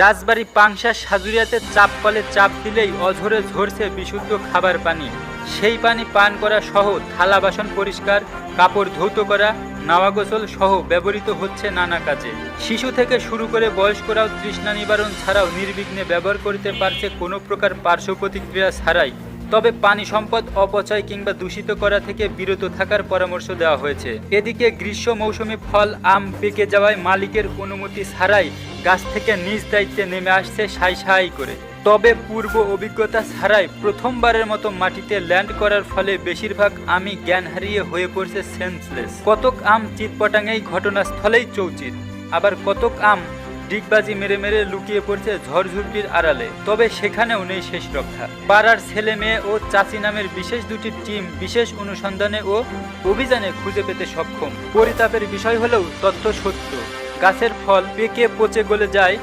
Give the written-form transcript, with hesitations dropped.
রাজবাড়ী পাংশা সাজুরিয়াতে চাপ কলে চাপ দিলেই অঝরে ঝরছে বিশুদ্ধ খাবার পানি। সেই পানি পান করা সহ থালা বাসন পরিষ্কার, কাপড় ধৌত করা, নাওয়া গোসল সহ ব্যবহৃত হচ্ছে নানা কাজে। শিশু থেকে শুরু করে বয়স্করাও তৃষ্ণা নিবারণ ছাড়াও নির্বিঘ্নে ব্যবহার করতে পারছে কোনো প্রকার পার্শ্ব প্রতিক্রিয়া ছাড়াই। তবে পানি সম্পদ অপচয় কিংবা দূষিত করা থেকে বিরত থাকার পরামর্শ দেওয়া হয়েছে। এদিকে গ্রীষ্ম মৌসুমী ফল আম পেকে যাওয়ায় মালিকের অনুমতি ছাড়াই গাছ থেকে নিজ দায়িত্বে নেমে আসছে সাই সাই করে। তবে পূর্ব অভিজ্ঞতা ছাড়াই প্রথমবারের মতো মাটিতে ল্যান্ড করার ফলে বেশিরভাগ আমই জ্ঞান হারিয়ে হয়ে পড়ছে সেন্সলেস। কতক আম চিৎপটাঙেই ঘটনাস্থলেই চৌচির, আবার কতক আম ডিগবাজি মেরে মেরে লুকিয়ে পড়ছে ঝড়ঝুপটির আড়ালে। তবে সেখানেও নেই শেষ রক্ষা। পাড়ার ছেলে মেয়ে ও চাচি নামের বিশেষ দুটি টিম বিশেষ অনুসন্ধানে ও অভিযানে খুঁজে পেতে সক্ষম। পরিতাপের বিষয় হলেও তথ্য সত্য, গাছের ফল পেকে পচে গলে যায়